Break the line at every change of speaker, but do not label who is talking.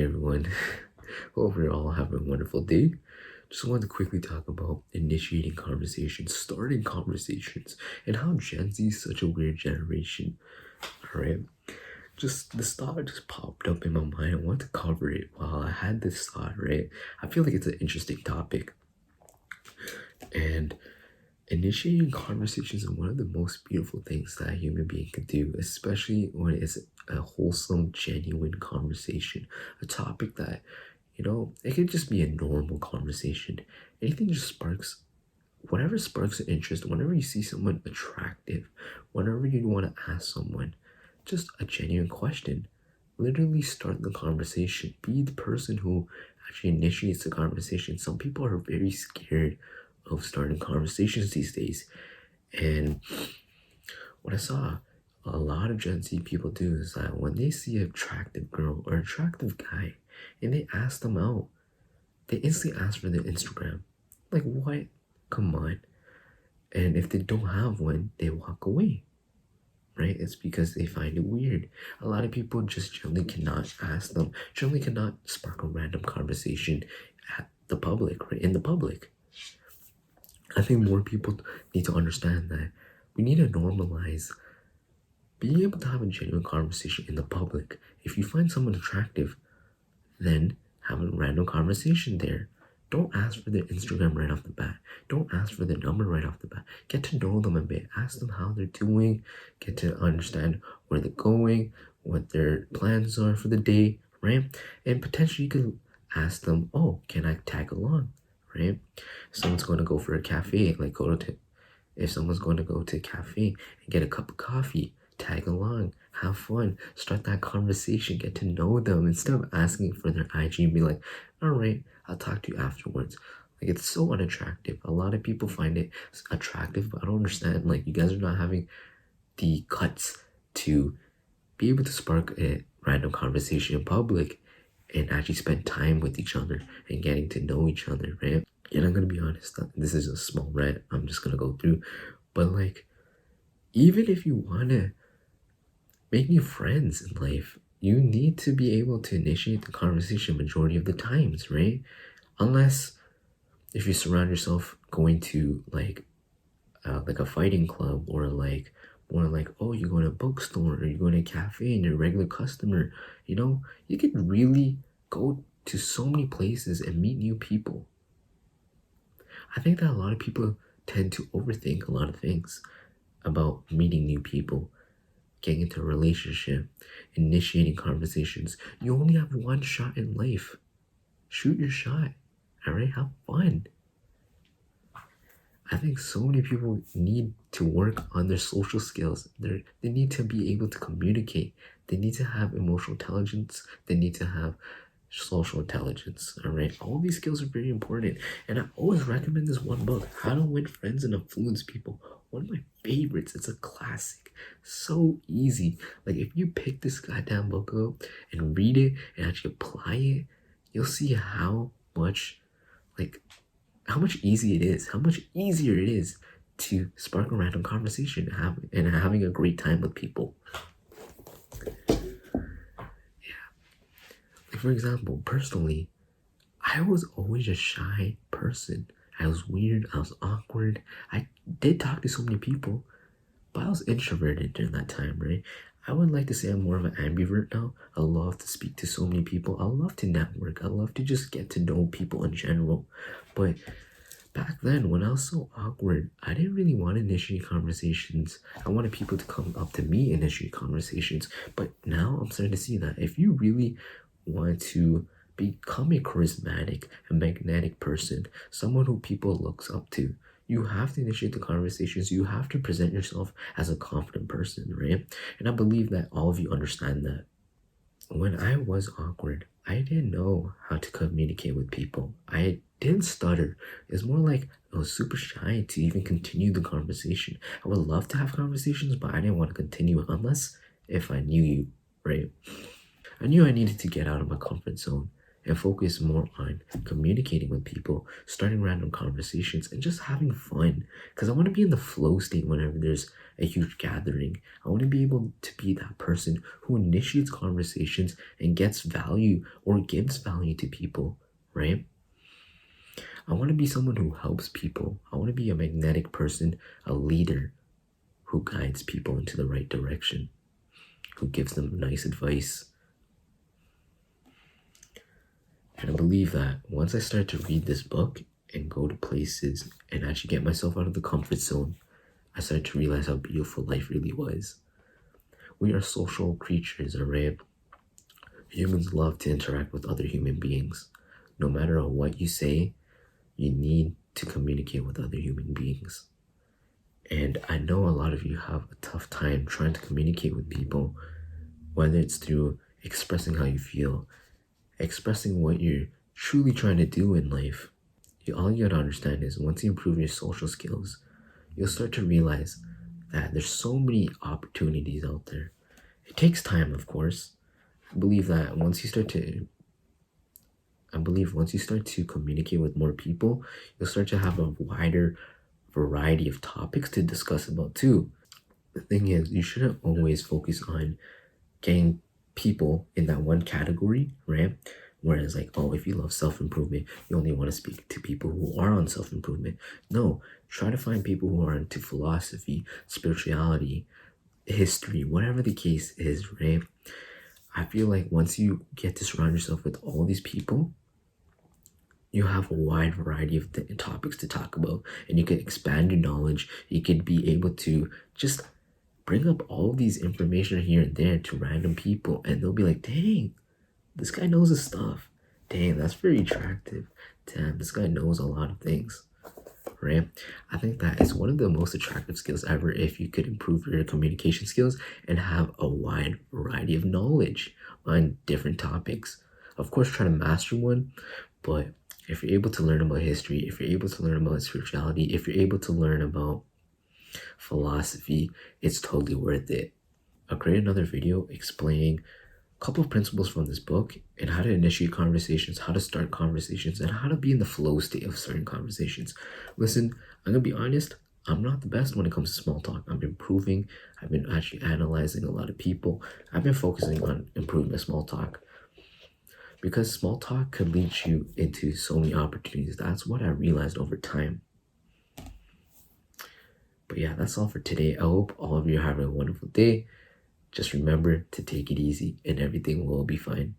Hey everyone, hope you're all having a wonderful day. Just wanted to quickly talk about initiating conversations, starting conversations, and how Gen Z is such a weird generation. Alright, just this thought just popped up in my mind. I want to cover it while I had this thought, right? I feel like it's an interesting topic. And initiating conversations is one of the most beautiful things that a human being can do, especially when it's a wholesome, genuine conversation. A topic that, it could just be a normal conversation. Anything just sparks, whatever sparks an interest, whenever you see someone attractive, whenever you want to ask someone just a genuine question, literally start the conversation. Be the person who actually initiates the conversation. Some people are very scared of starting conversations these days. And what I saw a lot of Gen Z people do is that when they see an attractive girl or attractive guy and they ask them out, they instantly ask for their Instagram. Like, what? Come on. And if they don't have one, they walk away. Right? It's because they find it weird. A lot of people just generally cannot ask them, generally cannot spark a random conversation at the public, right? In the public. I think more people need to understand that we need to normalize being able to have a genuine conversation in the public. If you find someone attractive, then have a random conversation there. Don't ask for their Instagram right off the bat. Don't ask for their number right off the bat. Get to know them a bit. Ask them how they're doing. Get to understand where they're going, what their plans are for the day, right? And potentially you can ask them, oh, can I tag along, right? If someone's going to go for a cafe, if someone's going to go to a cafe and get a cup of coffee, tag along, have fun, start that conversation, get to know them instead of asking for their IG and be like, all right, I'll talk to you afterwards. Like, it's so unattractive. A lot of people find it attractive, but I don't understand. Like, you guys are not having the guts to be able to spark a random conversation in public and actually spend time with each other and getting to know each other, right? And I'm gonna be honest, this is a small rant I'm just gonna go through, but like, even if you wanna make new friends in life, you need to be able to initiate the conversation majority of the times, right? Unless if you surround yourself going to like a fighting club, or like more like, oh, you go to a bookstore or you go to a cafe and you're a regular customer, you could really go to so many places and meet new people. I think that a lot of people tend to overthink a lot of things about meeting new people, getting into a relationship, initiating conversations. You only have one shot in life. Shoot your shot. All right, have fun. I think so many people need to work on their social skills. They need to be able to communicate. They need to have emotional intelligence. They need to have social intelligence. All right, all these skills are very important. And I always recommend this one book, How to Win Friends and Influence People. One of my favorites. It's a classic. So easy. Like, if you pick this goddamn book up and read it and actually apply it, you'll see how much easy it is, how much easier it is to spark a random conversation and having a great time with people. Yeah. Like, for example, personally, I was always a shy person. I was weird, I was awkward. I did talk to so many people, but I was introverted during that time, right? I would like to say I'm more of an ambivert now. I love to speak to so many people. I love to network. I love to just get to know people in general. But back then, when I was so awkward, I didn't really want to initiate conversations. I wanted people to come up to me and initiate conversations. But now I'm starting to see that if you really want to become a charismatic and magnetic person, someone who people looks up to, you have to initiate the conversations. You have to present yourself as a confident person, right? And I believe that all of you understand that. When I was awkward, I didn't know how to communicate with people. I didn't stutter. It's more like I was super shy to even continue the conversation. I would love to have conversations, but I didn't want to continue unless if I knew you, right? I knew I needed to get out of my comfort zone. and focus more on communicating with people, starting random conversations, and just having fun. Because I want to be in the flow state whenever there's a huge gathering. I want to be able to be that person who initiates conversations and gets value or gives value to people, right? I want to be someone who helps people. I want to be a magnetic person, a leader who guides people into the right direction, who gives them nice advice. And I believe that once I start to read this book and go to places and actually get myself out of the comfort zone, I started to realize how beautiful life really was. We are social creatures, alright? Humans love to interact with other human beings. No matter what you say, you need to communicate with other human beings. And I know a lot of you have a tough time trying to communicate with people, whether it's through expressing how you feel, expressing what you're truly trying to do in life. All you gotta understand is once you improve your social skills, you'll start to realize that there's so many opportunities out there. It takes time, of course. I believe once you start to communicate with more people, you'll start to have a wider variety of topics to discuss about too. The thing is, you shouldn't always focus on getting people in that one category, right? Whereas, like, oh, if you love self improvement, you only want to speak to people who are on self improvement. No, try to find people who are into philosophy, spirituality, history, whatever the case is, right? I feel like once you get to surround yourself with all these people, you have a wide variety of topics to talk about, and you can expand your knowledge. You could be able to just bring up all these information here and there to random people, and they'll be like, dang, this guy knows his stuff. Dang, that's very attractive. Damn, this guy knows a lot of things, right? I think that is one of the most attractive skills ever if you could improve your communication skills and have a wide variety of knowledge on different topics. Of course, try to master one, but if you're able to learn about history, if you're able to learn about spirituality, if you're able to learn about philosophy, it's totally worth it. I'll create another video explaining a couple of principles from this book and how to initiate conversations, how to start conversations, and how to be in the flow state of starting conversations. Listen, I'm gonna be honest, I'm not the best when it comes to small talk. I'm improving. I've been actually analyzing a lot of people. I've been focusing on improving my small talk because small talk could lead you into so many opportunities. That's what I realized over time. But yeah, that's all for today. I hope all of you are having a wonderful day. Just remember to take it easy and everything will be fine.